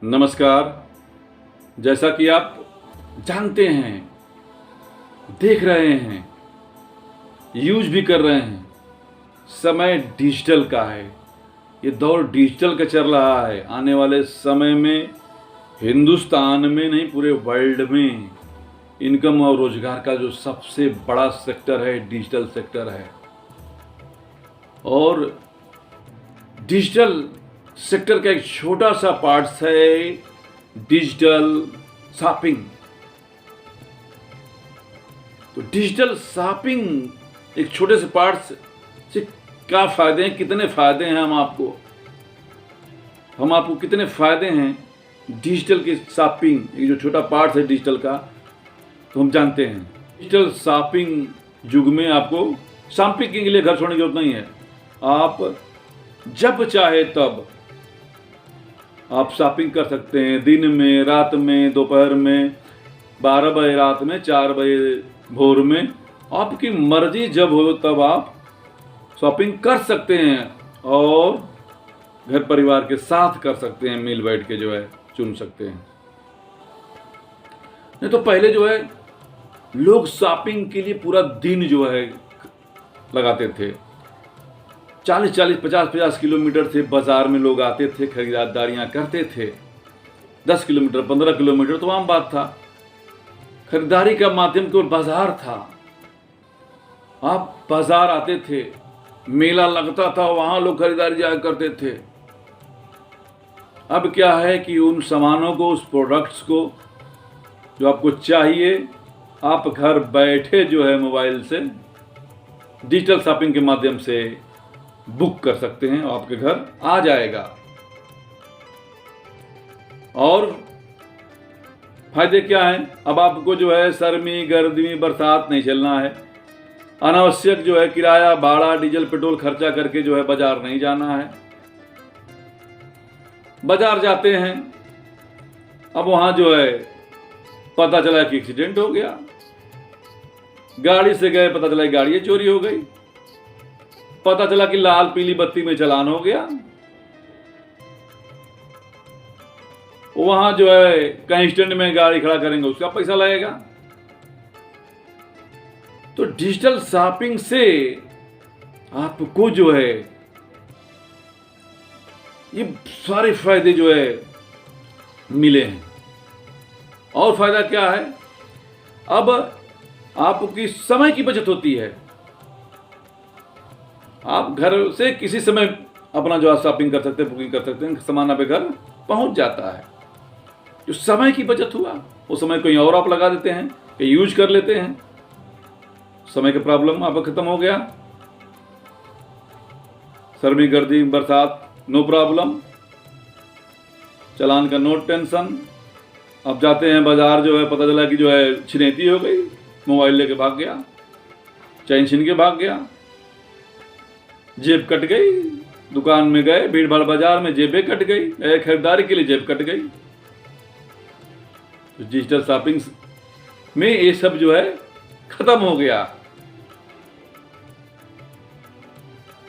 नमस्कार। जैसा कि आप जानते हैं, देख रहे हैं, यूज भी कर रहे हैं, समय डिजिटल का है। ये दौर डिजिटल का चल रहा है। आने वाले समय में हिंदुस्तान में नहीं, पूरे वर्ल्ड में इनकम और रोजगार का जो सबसे बड़ा सेक्टर है, डिजिटल सेक्टर है। और डिजिटल सेक्टर का एक छोटा सा पार्ट है डिजिटल शॉपिंग। तो डिजिटल शॉपिंग एक छोटे से पार्ट से क्या फायदे हैं, कितने फायदे हैं, हम आपको कितने फायदे हैं डिजिटल की शॉपिंग, ये जो छोटा पार्ट है डिजिटल का, तो हम जानते हैं। डिजिटल शॉपिंग युग में आपको शॉपिंग के लिए घर छोड़ने की जरूरत नहीं है। आप जब चाहे तब आप शॉपिंग कर सकते हैं। दिन में, रात में, दोपहर में, 12 बजे रात में, 4 बजे भोर में, आपकी मर्जी जब हो तब आप शॉपिंग कर सकते हैं और घर परिवार के साथ कर सकते हैं। मिल बैठ के जो है चुन सकते हैं। नहीं तो पहले जो है लोग शॉपिंग के लिए पूरा दिन जो है लगाते थे। 40-40, 50-50 किलोमीटर से बाजार में लोग आते थे, खरीदारियां करते थे। 10 किलोमीटर, 15 किलोमीटर तो आम बात था। खरीदारी का माध्यम केवल बाजार था। आप बाजार आते थे, मेला लगता था, वहां लोग खरीदारी जाया करते थे। अब क्या है कि उन सामानों को, उस प्रोडक्ट्स को जो आपको चाहिए, आप घर बैठे जो है मोबाइल से डिजिटल शॉपिंग के माध्यम से बुक कर सकते हैं, आपके घर आ जाएगा। और फायदे क्या हैं? अब आपको जो है सर्दी, गर्मी, बरसात नहीं चलना है। अनावश्यक जो है किराया, भाड़ा, डीजल, पेट्रोल खर्चा करके जो है बाजार नहीं जाना है। बाजार जाते हैं, अब वहां जो है पता चला कि एक्सीडेंट हो गया। गाड़ी से गए, पता चला गाड़ी चोरी हो गई। पता चला कि लाल पीली बत्ती में चालान हो गया। वहां जो है कहीं स्टैंड में गाड़ी खड़ा करेंगे, उसका पैसा लगेगा। तो डिजिटल शॉपिंग से आपको जो है ये सारे फायदे जो है मिले हैं। और फायदा क्या है? अब आपकी समय की बचत होती है। आप घर से किसी समय अपना जो है शॉपिंग कर सकते हैं, बुकिंग कर सकते हैं, सामान आपके घर पहुंच जाता है। जो समय की बचत हुआ, वो समय कहीं और आप लगा देते हैं, कहीं यूज कर लेते हैं। समय का प्रॉब्लम आपका खत्म हो गया। सर्दी, गर्मी, बरसात नो प्रॉब्लम, चालान का नो टेंशन। अब जाते हैं बाजार, जो है पता चला कि जो है छिनैती हो गई, मोबाइल लेके भाग गया, चैन छीन के भाग गया, जेब कट गई। दुकान में गए, भीड़ भाड़ बाजार में जेबें कट गई, खरीदारी के लिए जेब कट गई। तो डिजिटल शॉपिंग में ये सब जो है खत्म हो गया।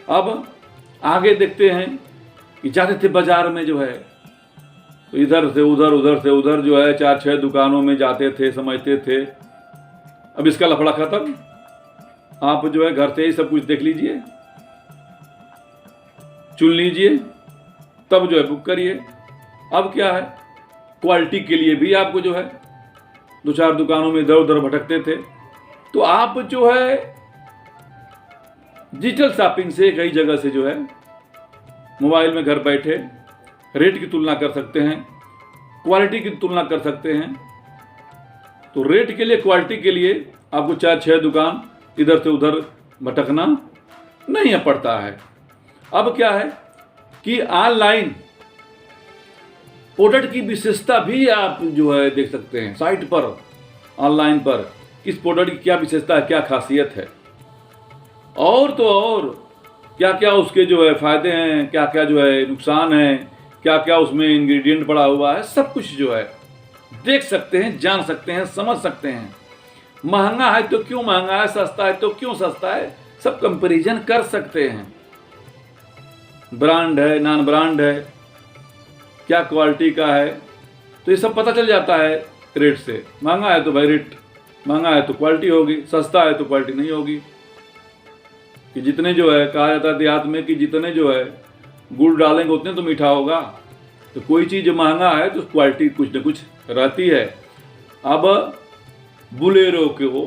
अब आगे देखते हैं कि जाते थे बाजार में जो है, तो इधर से उधर, उधर से उधर जो है 4-6 दुकानों में जाते थे, समझते थे। अब इसका लफड़ा खत्म। आप जो है घर से ही सब कुछ देख लीजिए, चुन लीजिए, तब जो है बुक करिए। अब क्या है, क्वालिटी के लिए भी आपको जो है 2-4 दुकानों में इधर उधर भटकते थे, तो आप जो है डिजिटल शॉपिंग से कई जगह से जो है मोबाइल में घर बैठे रेट की तुलना कर सकते हैं, क्वालिटी की तुलना कर सकते हैं। तो रेट के लिए, क्वालिटी के लिए आपको 4-6 दुकान इधर से उधर भटकना नहीं पड़ता है। अब क्या है कि ऑनलाइन प्रोडक्ट की विशेषता भी आप जो है देख सकते हैं साइट पर, ऑनलाइन पर, किस प्रोडक्ट की क्या विशेषता है, क्या खासियत है, और तो और क्या क्या उसके जो है फायदे हैं, क्या क्या जो है नुकसान है, क्या क्या उसमें इंग्रेडिएंट पड़ा हुआ है, सब कुछ जो है देख सकते हैं, जान सकते हैं, समझ सकते हैं। महंगा है तो क्यों महंगा है, सस्ता है तो क्यों सस्ता है, सब कंपैरिजन कर सकते हैं। ब्रांड है, नॉन ब्रांड है, क्या क्वालिटी का है, तो ये सब पता चल जाता है रेट से। महंगा है तो भाई रेट महंगा है तो क्वालिटी होगी, सस्ता है तो क्वालिटी नहीं होगी। कि जितने जो है कहा जाता है देहात में कि जितने जो है गुड़ डालेंगे उतने तो मीठा होगा। तो कोई चीज़ महंगा है तो क्वालिटी कुछ न कुछ रहती है। अब बुलेरो को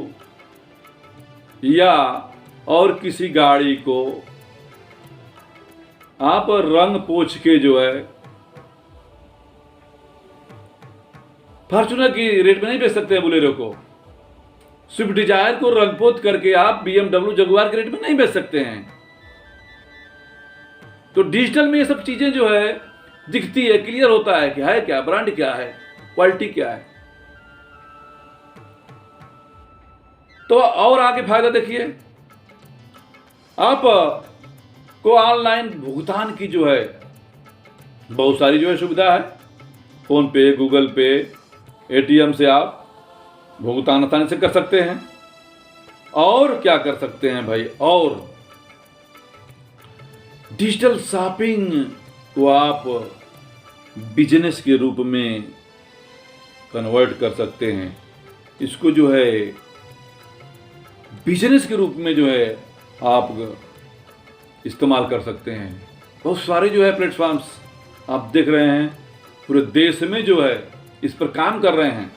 या और किसी गाड़ी को आप रंग पोछ के जो है फॉर्च्यूनर की रेट में नहीं बेच सकते हैं बुलेरो को। स्विफ्ट डिजायर को रंगपोत करके आप BMW जगुआर के रेट में नहीं बेच सकते हैं। तो डिजिटल में ये सब चीजें जो है दिखती है, क्लियर होता है कि है क्या, ब्रांड क्या है, क्वालिटी क्या है। तो और आगे फायदा देखिए, आप को ऑनलाइन भुगतान की जो है बहुत सारी जो है सुविधा है। फोन पे, गूगल पे, ATM से आप भुगतान आसानी से कर सकते हैं। और क्या कर सकते हैं भाई, और डिजिटल शॉपिंग को आप बिजनेस के रूप में कन्वर्ट कर सकते हैं। इसको जो है बिजनेस के रूप में जो है आप इस्तेमाल कर सकते हैं। बहुत सारे जो है प्लेटफॉर्म्स आप देख रहे हैं पूरे देश में जो है इस पर काम कर रहे हैं,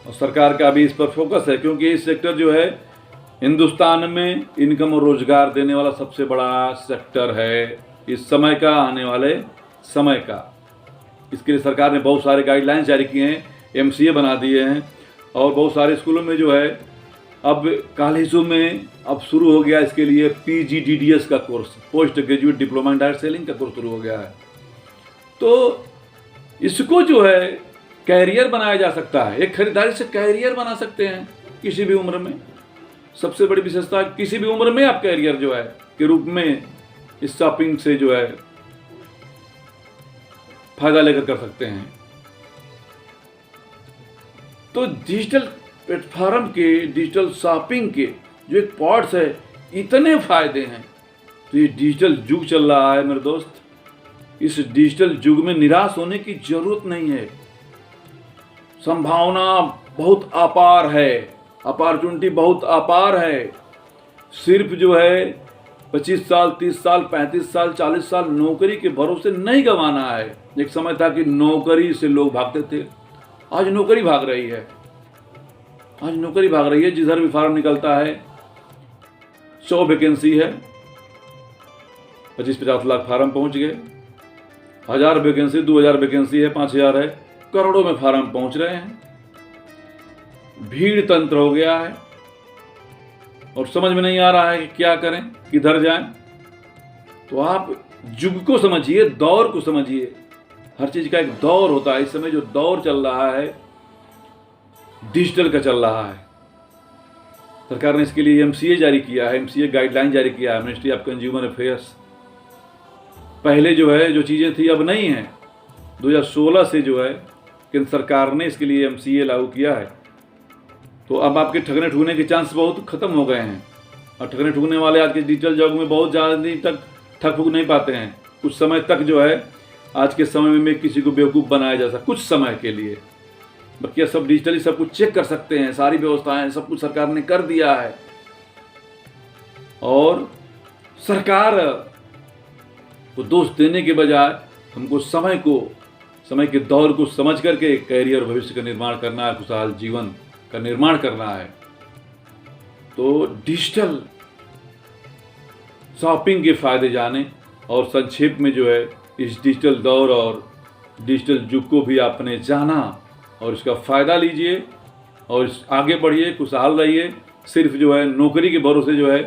और सरकार का भी इस पर फोकस है, क्योंकि इस सेक्टर जो है हिंदुस्तान में इनकम और रोजगार देने वाला सबसे बड़ा सेक्टर है इस समय का, आने वाले समय का। इसके लिए सरकार ने बहुत सारे गाइडलाइंस जारी किए हैं, MCA बना दिए हैं, और बहुत सारे स्कूलों में जो है अब कॉलेजों में अब शुरू हो गया इसके लिए PGDDS का course, post graduate diploma in direct selling का कोर्स शुरू हो गया है। तो इसको जो है कैरियर बनाया जा सकता है, एक खरीदारी से कैरियर बना सकते हैं किसी भी उम्र में। सबसे बड़ी विशेषता, किसी भी उम्र में आप कैरियर जो है के रूप में इस शॉपिंग से जो है फायदा लेकर कर सकते हैं। तो डिजिटल प्लेटफॉर्म के, डिजिटल शॉपिंग के जो एक पार्ट्स है, इतने फायदे हैं। तो ये डिजिटल युग चल रहा है मेरे दोस्त, इस डिजिटल युग में निराश होने की जरूरत नहीं है। संभावना बहुत अपार है, अपॉर्चुनिटी बहुत अपार है। सिर्फ जो है 25 साल, 30 साल, 35 साल, 40 साल नौकरी के भरोसे नहीं गंवाना है। एक समय था कि नौकरी से लोग भागते थे, आज नौकरी भाग रही है। आज नौकरी भाग रही है। जिधर भी फार्म निकलता है 100 वैकेंसी है, 25-50 लाख फार्म पहुंच गए। 1000 वैकेंसी, 2000 वैकेंसी है, 5000 है, करोड़ों में फार्म पहुंच रहे हैं। भीड़ तंत्र हो गया है और समझ में नहीं आ रहा है कि क्या करें, किधर जाएं। तो आप युग को समझिए, दौर को समझिए। हर चीज का एक दौर होता है। इस समय जो दौर चल रहा है डिजिटल का चल रहा है। सरकार ने इसके लिए MCA जारी किया है, MCA गाइडलाइन जारी किया है, मिनिस्ट्री ऑफ कंज्यूमर अफेयर्स। पहले जो है जो चीज़ें थी अब नहीं है। 2016 से जो है केंद्र सरकार ने इसके लिए MCA लागू किया है। तो अब आपके ठगने ठुगने के चांस बहुत खत्म हो गए हैं। और ठगने ठुगने वाले आज के डिजिटल युग में बहुत ज़्यादा दिन तक ठग फूक नहीं पाते हैं। कुछ समय तक जो है आज के समय में किसी को बेवकूफ़ बनाया जा सकता, कुछ समय के लिए। बाकी सब डिजिटली सब कुछ चेक कर सकते हैं, सारी व्यवस्थाएं सब कुछ सरकार ने कर दिया है। और सरकार को दोष देने के बजाय हमको समय के दौर को समझ करके कैरियर भविष्य का निर्माण करना है, खुशहाल जीवन का निर्माण करना है। तो डिजिटल शॉपिंग के फायदे जाने और संक्षेप में जो है इस डिजिटल दौर और डिजिटल युग को भी आपने जाना और इसका फ़ायदा लीजिए और आगे बढ़िए, खुशहाल रहिए। सिर्फ जो है नौकरी के भरोसे जो है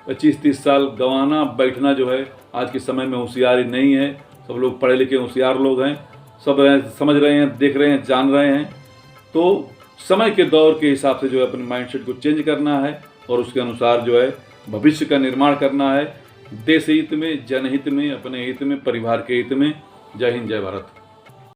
25-30 साल गंवाना बैठना जो है आज के समय में होशियारी नहीं है। सब लोग पढ़े लिखे होशियार लोग हैं, सब समझ रहे हैं, देख रहे हैं, जान रहे हैं। तो समय के दौर के हिसाब से जो है अपने माइंडसेट को चेंज करना है और उसके अनुसार जो है भविष्य का निर्माण करना है, देश हित में, जनहित में, अपने हित में, परिवार के हित में। जय हिंद, जय भारत।